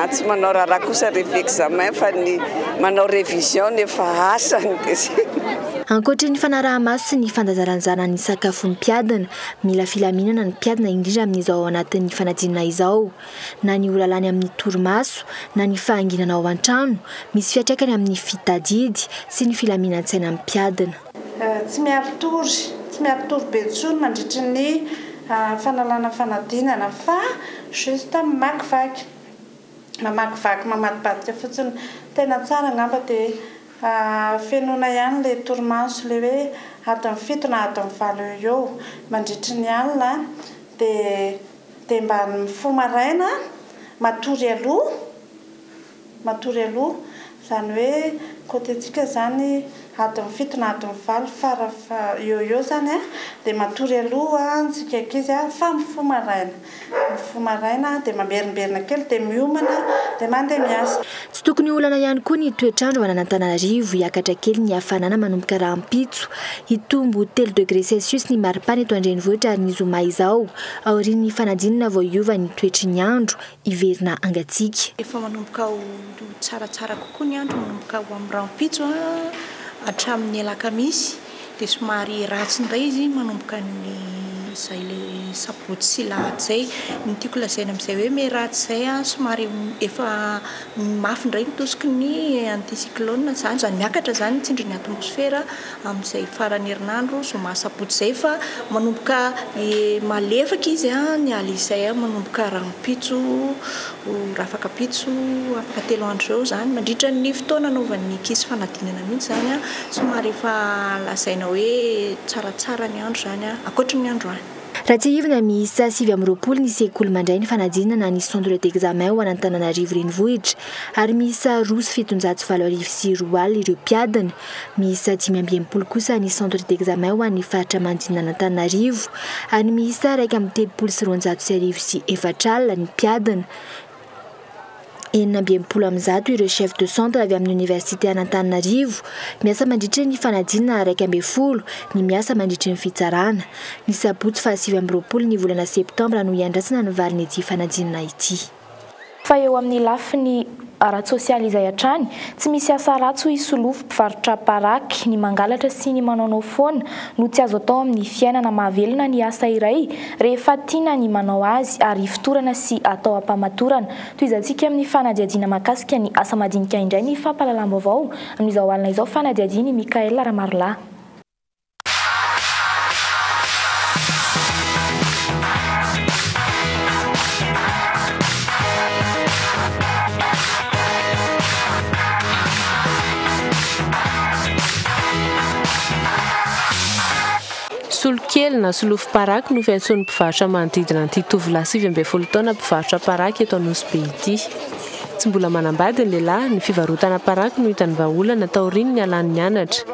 S8: Tsy manao raharaha kosa rehefa examen fa ny manao révision efa asany dia zay.
S16: Ankoatra ny fanaraha-maso sy ny fandazaranjana ny sakafon'ny mpiadana, mila filaminana ny mpiadana indrindra amin'izao ao anatin'ny fanadinana izao. Na ny olalany amin'ny torimaso, na ny fahanginana ao an-trano, misy fiatraikany amin'ny fitadidy sy ny filaminantsaina amin'ny mpiadana.
S9: Tsy miaritory be intsony mandritra ny fanalana fanadinana fa juste mamakivaky mamadibadika fotsiny. Tena tsara ngamba dia fenona ihany le torimaso le hoe adiny 7 na adiny 8 eo mandritra ny alina dia mba mifoha maraina matory aloha zany hoe côtétsika zany adiny 7 na adiny 8 fara eo zany dia matory aloha tsika ankizy fa mifoha maraina dia mamberimberina kely dia miomana dia mandeha miasa.
S16: Tsy tokony olana ihany koa ny toetrandro an'Antananarivo hiakatra kely ny hafanana manomboka rahampitso, hitombo 3 degré Celsius ny maripana eto an-drenivohitra ary ny zoma izao aorian'ny fanadinana vao hiova ny toetry ny andro hiverina angatsiaka.
S9: Efa manomboka ho tsaratsara kokoa ny andro, manomboka ho amin'ny rahampitso hatramin'ny alakamisy dia somary ratsy indray izy manomboka ny zay le sabotsy sy lahady zay. Ny tiako lazaina amin'izay hoe me ratsy zay somary efa mafy indray mitosiky ny anticyclone zany miakatra zany tsindry ny atmosfera amin'izay farany herinandro zoma sabotsy zay, fa manomboka malefaka izy ny aly izay manomboka rahampitso rafaka pitso afaka 3 andro eo zany mandritra ny fotoana anaovan'ny kisy fanadinana mihitsy zany somary efa lazaina hoe tsaratsara ny andro zany ankoatra ny andro any.
S16: Raha tsy hivina miisa 720 ny sekoly mandray ny fanadinana ny centre d'examen ho an'Antananarivo renivohitra ary miisa 704 sy 4 alina ireo mpiadana, miisa 520 kosa ny centre d'examen ho an'ny faritra mandinana Antananarivo ary miisa 130 sy 4 alina ny mpiadana. 920 ireo chef de centre avy amin'ny université an'Antananarivo miasa mandritra ny fanadinana 110, ny miasa mandritra ny fitsarana. Ny sabotsy 720 ny volana septambra no iandrasana ny valiny ity fanadinana ity.
S10: Fa eo amin'ny lafiny aratsy sosialy izay hatrany, tsy misy asa ratsy isolofo mpivarotra paraky, ny mangalatra sy ny manao foana no tsy azo atao amin'ny fiainana mahavelona ny asa iray rehefa tiana ny manao azy ary fotorana sy atao ampamatorana. Toy izantsika amin'ny fanadiadiana mahakasika ny asa madinika indray ny fampahalalam-baovao amin'izao alina izao fanadiadiany Mikael Ramarla.
S12: Solokely na solofo paraky no fiantson'ny mpivarotra manodidina an'ity tovolahy 7 taona mpivarotra paraky eto Anosy be ity. Tsy mbola manambady ny lehilahy ny fivarotana paraky no hitany vahaolana taoriany ny alany nianatra.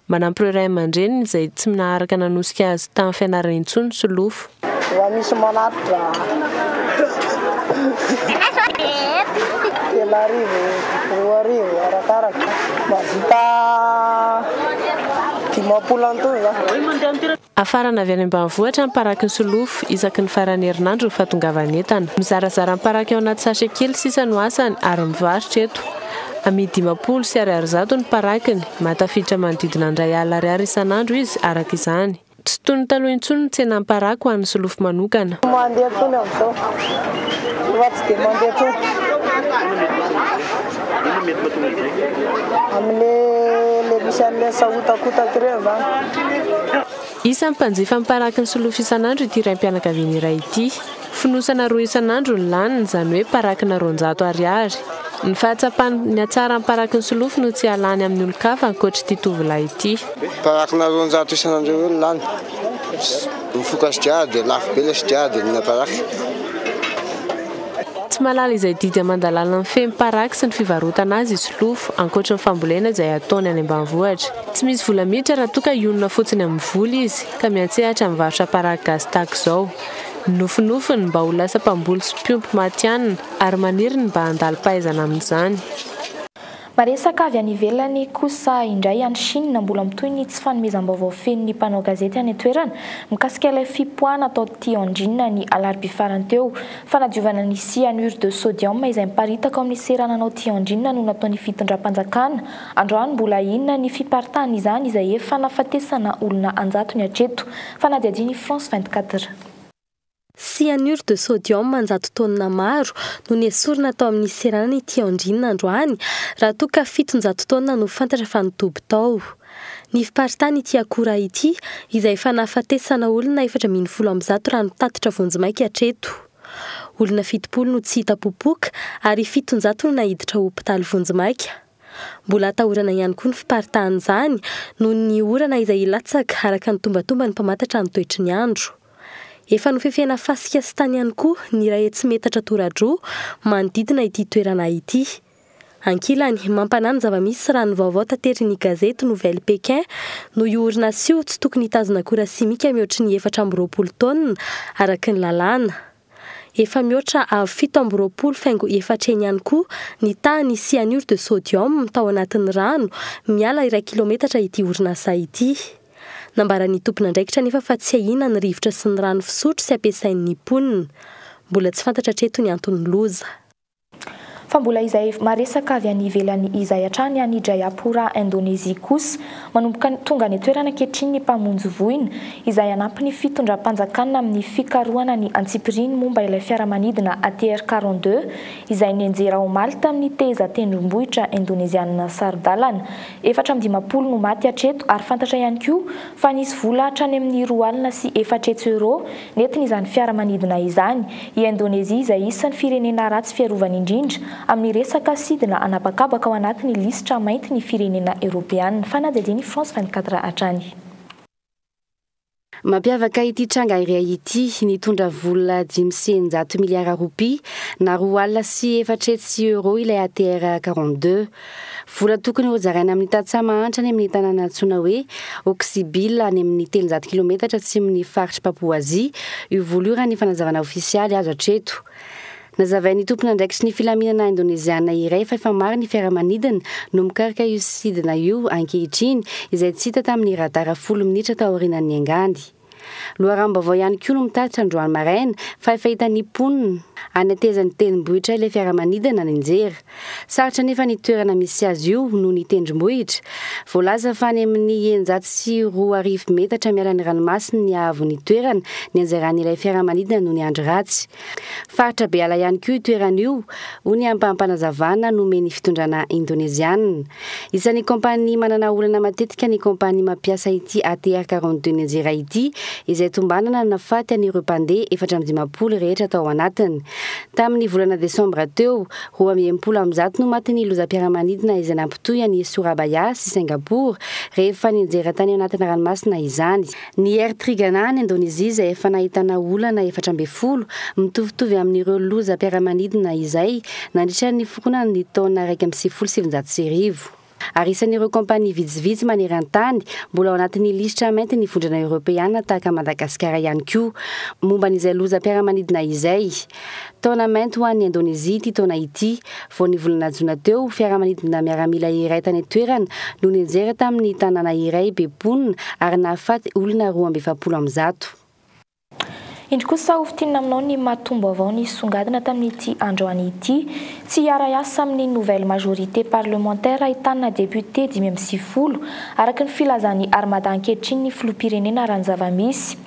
S12: Manampy ireo ray aman-dreniny izay tsy naharaka nanosika azy tamin'ny fianarana intsony solofo.
S13: Misy manatra 3 arakaraka mazita 50
S12: Afarana avy any ambanivohitra ny paraky ny solofo isaky ny farany herinandro ny fahatongavany entana. Mizarazara ny paraky ao anaty sachet kely sisa no asany ary mivarotra eto. Amidy 50 sy 100 ny parakiny, matafiditra manodidina 2 alina isan'andro izy araka izany. Tsy toy ny taloha intsony ny tsena ny paraky ho an'ny solofo manokana.
S13: Mandeha tsony amin'izao. Fa tsy dia mandeha tsony. Amin'ilay misy an'ilay sahotakotaky ireo zany.
S12: Isan'ny mpanjifa ny paraky ny solofo isan'andro ity raim-pianakaviana iray ity. Finosana roa isan'andro ny laniny izany hoe parakina 200 ariary. Ny fahatsapany atsara amin'ny paraky ny solofo no tsy halany amin'ny olon-kafa ankoatra ity tovolahy ity.
S11: Parakina 200 isan'andro eo ny lany. Mifoka dia lafo be ilay dia ny paraky.
S12: Tsy malala izay didy amandalana ny femy paraky sy ny fivarotana azy solofo ankoatra ny fambolena izay ataony any ambanivohitra. Tsy misy vola miditra raha toa ka ionona fotsiny amin'ny vola izy ka miantsehatra amin'ny varotra paraky gasy tahaka izao. Nofinofiny mba ho lasa mpamboly sy mpiompy matianina ary maniriny mba handalo pahaizana amin'izany.
S10: Maresaka avy any ivelany kosa indray any Chine mbola mitoy ny tsy fanomezam-baovao fen'ny mpanao gazety any an-toerana mikasika ilay fipoahana atao Tianjin ny alarobia farany teo. Fanadiovana ny cyanure de sodium izay miparitaka amin'ny serananao Tianjin no nataony fitondram-panjakana. Androany mbola inona ny fiparitahana izany izay efa nafatesana olona 100 hatreto. Fanadihadiany France 24.
S14: Cyanure de sodium 100 taonina maro no nesorina tao amin'ny seranany Tianjin androany raha toa ka 700 taonina no fantatra fa nitoby tao. Ny fiparitahana ity akora ity izay efa nafatesana olona 410 raha notatitra vonjimaika hatreto. Olona 70 no tsy hita popoka ary 700 no nahiditra hopitaly vonjimaika. Mbola atahorana ihany koa ny fiparitahana izany noho ny orana izay ilatsaka araka ny tombatomba ny mpamantatra ny toetry ny andro. Efa nofefena fasika sy tany ihany koa ny iray tsy metatra toradroa manodidina ity toerana ity. Ankilany mampanana zava-misy raha ny vaovao tatery ny gazety Nouvelle Pékin no iorina sio tsy tokony hitazona akora simika mihoatra ny 420 taonina araka ny lalàna. Efa mihoatra avy 720 faingo efatreny ihany koa ny tahany cyanure de sodium tao anatin'ny rano miala 1 kilometatra ity orinasa ity. Nambaran'ny tompon'andraikitra nefa fa tsy ahina ny rivotra sy ny rano fisotro sy ampiasain'ny mponina. Mbola tsy fantatra hatreto ny antony loza.
S10: Fa mbola izay maresaka avy any ivelany izay hatrany any Jayapura Indonésia kosa manomboka tonga ny toerana ankehitriny ny mpamonjy voina izay anampy ny fitondram-panjakana amin'ny fikarohana ny antsipiriny momba ilay fiaramanidina ATR-42 izay nianjera omaly tamin'ny teza tendrombohitra indonésiana sarodalana. 420 no maty hatreto ary fantatra ihany koa fa nisy vola hatrany amin'ny 2 alina sy 400 euro netiny izany fiaramanidina izany. I Indonésia izay isan'ny firenena ratsy fiarovana indrindra amin'ny resaka sidina anapakabaka ao anatin'ny lisitra mainty ny firenena Europeana. Fanadihadiany France 24 hatrany.
S21: Mampiavaka ity tranga iray ity nitondra vola 500 miliara rupia na 2 alina sy 400 euro ilay ATR-42. Vola tokony ho zaraina amin'ny tatsama antrany amin'ny tanàna antsoina hoe Oksibila any amin'ny 300 kilometatra atsimon'ny faritra Papouasie. Io vola io raha ny fanazavana ofisialy azo hatreto. Nazavain'ny tompon'andraikitry ny filaminana indonésiana iray fa efa maro ny fiaramanidina no mikarika io sidina io ankehitriny izay tsy hita tamin'ny radara 10 minitra tao aorian'ny angady. Loharambavao ihany koa no mitatitra androany maraina fa efa hitan'ny mponina any atezan'ny tendrombohitra ilay fiaramanidina ninjera. Sarotra nefa ny toerana misy azy io no ny tendrombohitra. Voalaza fa any amin'ny 120 metatra miala ny ranomasina ny ahavon'ny toerana ny anjaran'ilay fiaramanidina no ny andro ratsy. Faritra be ala ihany koa io toerana io ho ny ampampanazavana nomeny fitondrana indonésiana. Isan'ny kompania manana olana matetika ny kompania mampiasa ity ATR-42 ninjera ity izay tombanana nafaty an'ireo mpandeha 450 rehetra tao anatiny. Tamin'ny volana desambra teo 270 no maty ny lozam-piaramanidina izay nampitohy any Surabaya sy Singapour rehefa ninjera tany anatin'ny ranomasina izany. Ny Air Trigana ny Indonésia izay efa nahitana olana 410 mitovitovy amin'ireo lozam-piaramanidina izay nandritra ny foronana ny taona 1,700 ary isan'ireo kompania vitsivitsy maneran-tany mbola ao anatin'ny lisitra mainty ny vondrana Europeana tahaka Madagasikara ihany koa momba n'izay lozam-piaramanidina izay. Taona mainty ho an'ny Indonésia ity taona ity vao ny volana jona teo fiaramanidina miaramila iray tany toerana no ninjera tamin'ny tanàna iray be mponina ary nahafaty olona 270.
S10: Indro kosa ofitinina aminao ny mahatombo avao ny songadina tamin'ity androany ity tsy hiara-iasa amin'ny nouvelle majorité parlementaire ahitana député 550 araka ny filazan'ny armada ankehitriny ny filoham-pirenena raha ny zava-misy.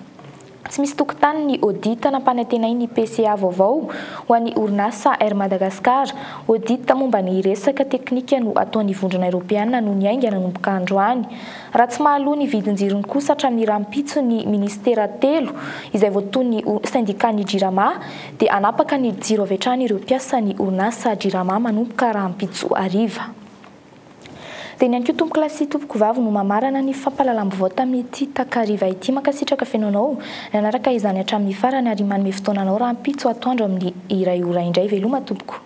S10: tsy misy tokotany ny audit nampanantena ny PCA vaovao ho an'ny orinasa Air Madagascar. Audit momba ny resaka teknika no ataon'ny vondrona Eoropeana no ny aingana nanomboka androany. Raha tsy mahaloa ny vidin-jirony kosa hatramin'ny rahampitso ny ministera telo izay voatoany syndicat ny Jirama dia anapaka ny jiro avy hatrany ireo mpiasan'ny orinasa Jirama manomboka rahampitso ariva. Dia ny ankoa tompoka lasy tompoko vavy no mamarana ny fampalalam-baovao tamin'ity takariva ity mankasitraka fiainanao nanaraka izany hatramin'ny farany ary manome fotoananao rahampitso atoandro amin'ny iray ora indray veloma tompoko.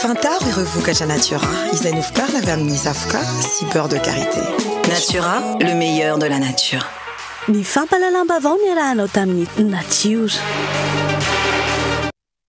S15: Fantar vokatra Natura izay novokarina avy amin'ny zavoka sy beurre de karité. Natura, le meilleur de la nature.
S17: Ny fampalalam-bavao niarahanao tamin'ny Nature.